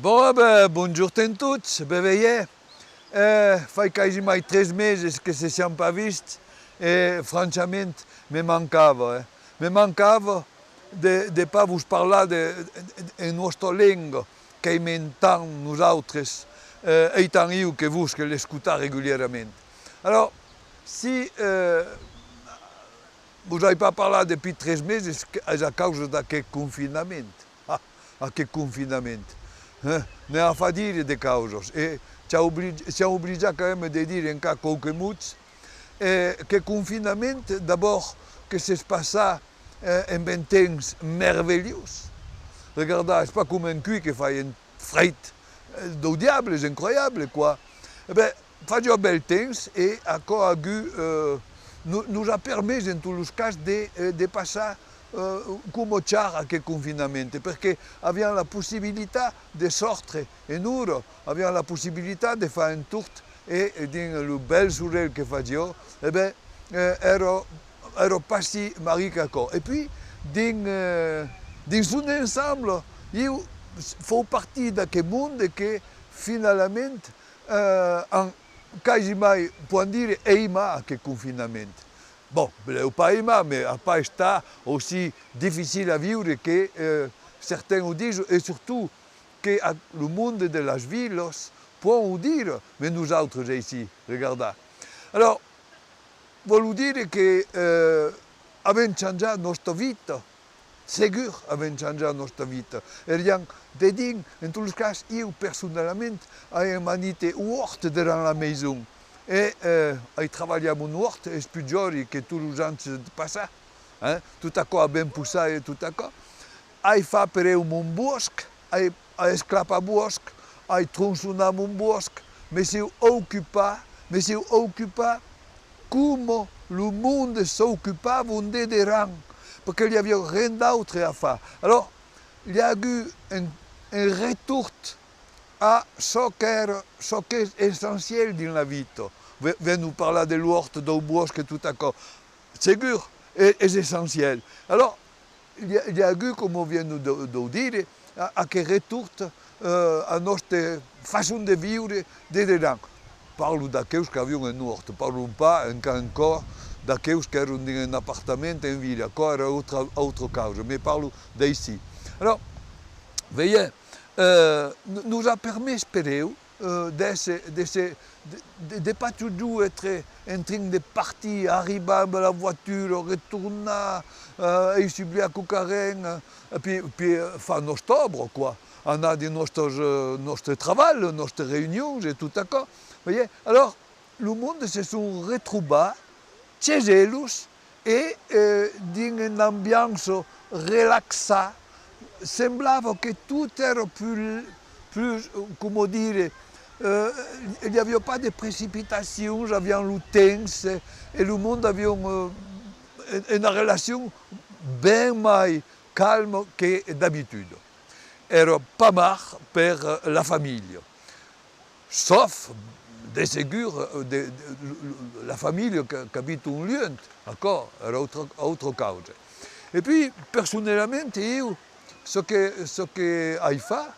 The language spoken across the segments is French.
Bon, bonjour a tots, veillez. Fai quasi mai 3 meses que se siamo pas visti e francamente me mancava. Me mancava de pas vous parlar de nostra lingua que inventam nosaltres, e tant io que vos que l'escutar régulièrement. Alors, si vous n'avez pas parlé depuis 3 meses, è a causa d'aquest confinamento. A che confinamento. Ne ha fa dire de causas. E siamo obbligati quand même de dire encore quelques mots. Que confinamento, d'abord, que se passa en ben temps merveilleux. Regardez, c'est pas comme un cul qui fait une frite do diable, c'est incroyable, quoi. Eh bien, fait un bel temps et encore nous a permis, en tous les cas, de passer come c'era che confinamento, perché abbiamo la possibilità di sortir in ora, abbiamo la possibilità di fare un tour e il bel soleil che facevo, e beh, ero pas si marica co. E poi, dans un ensemble, io fais partie de quel mondo che finalmente, quasi mai può dire, eima che confinamento. Bon, le pas aimé, mais pas está aussi difficile à vivre que certains le disent, et surtout que le monde de las villas peut dire, mais nous autres ici, regardez. Alors, voulez dire que avons changé notre vie, sûr avons changé notre vie. Et rien de dire, en tous les cas, moi personnellement, j'ai manité hors de la maison. E travailliamo in orto e spigiori che tu l'usanza passa, tutto a qua ben pussato e tutto a qua. Hai fatto per un bosco, hai sclappato un bosco, hai tronçonnato un bosco, mi si occupa come il mondo si occupava un de rang, perché gli aveva rien d'autre a fare. Alors, il y a eu un retour a ce qui est essentiel dans la vie. Viens nous parler de l'hort, du bosque et tout à coup. C'est sûr, c'est essentiel. Alors, il y a eu, comme on vient de dire, à qui retourne à notre façon de vivre des gens. Parlo d'aquells qui avaient un hort, parlo pas encore d'aquells qui étaient dans un appartement en ville, encore autre cause, mais parlo d'ici. Alors, voyez, nous a permis, espérons, de ne pas toujours être en train de partir, arriver à la voiture, retourner, et subir à Cucarène, et puis fin octobre, quoi. On a de notre travail, notre réunion, et tout à coup. Voyez, alors, le monde se sont retrouvés chez eux et dans une ambiance relaxée. Semblava che tutto era più come dire, il n'y avait pas de précipitations, j'avais le temps et le monde avait une relation bien plus calme que d'habitude. Era pas mal pour la famille, sauf de sûr la famille qui habite un lieu, d'accord, era autre cause. Et puis, personnellement, ce que j'ai fait,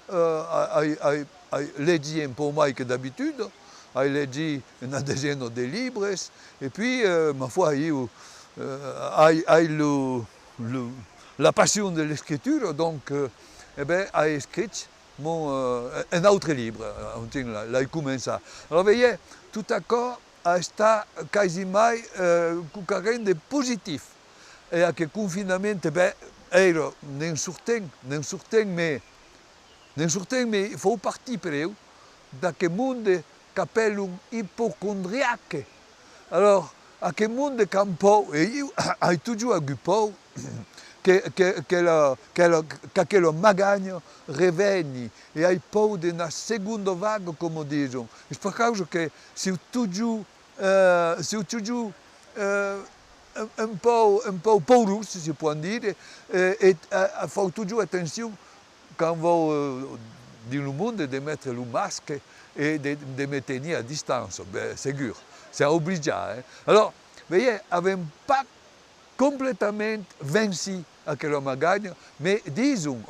j'ai lu un peu moins que d'habitude, j'ai lu une dizaine de livres, et puis, ma foi, j'ai la passion de l'écriture, donc j'ai écrit un autre livre, j'ai commencé. Alors, vous voyez, tout à coup, c'est quasiment quelque chose de positif. Et avec le confinement, era nem surtem, mais il faut partir per eux d'aquest monde qu'appellent hypochondriaque. Alors, à quel monde qu'un peu, et j'ai toujours eu peur qu'aquelle magagne revienne, et j'ai peur d'une seconde vague, comme disent. C'est pour cause que c'est toujours un peu poreux, si je peux dire, et il faut toujours attention quand on va dans le monde de mettre le masque et de me tenir à distance, c'est sûr, c'est obligé. Alors, vous voyez, nous n'avons pas complètement vaincu aquella magagne, mais disons,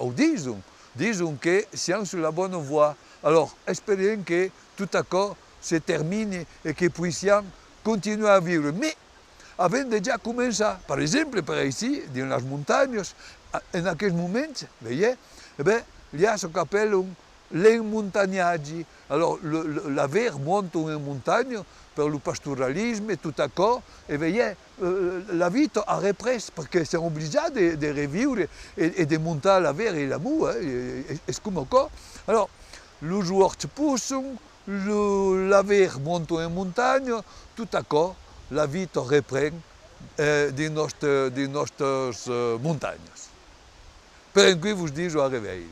disons que siamo sulla bonne voie. Alors, espérons que tout à coup se termine et que puissions continuer à vivre. Mais avant déjà commencé, par exemple, par ici, dans les montagnes, en aquells moments, voyez, eh bien, il y a ce qu'on appelle l'enmontagnage. Alors, la verre monte en montagne pour le pastoralisme et tout à coup, et voyez, la vie a repris parce qu'ils sont obligés de revivre et de monter la verre et la moue, et comme encore. Alors, le joueur se pousse, la verre monte en montagne, tout à coup, la vie reprend de nostres montagnes. Per cui vous dis, je vais réveiller.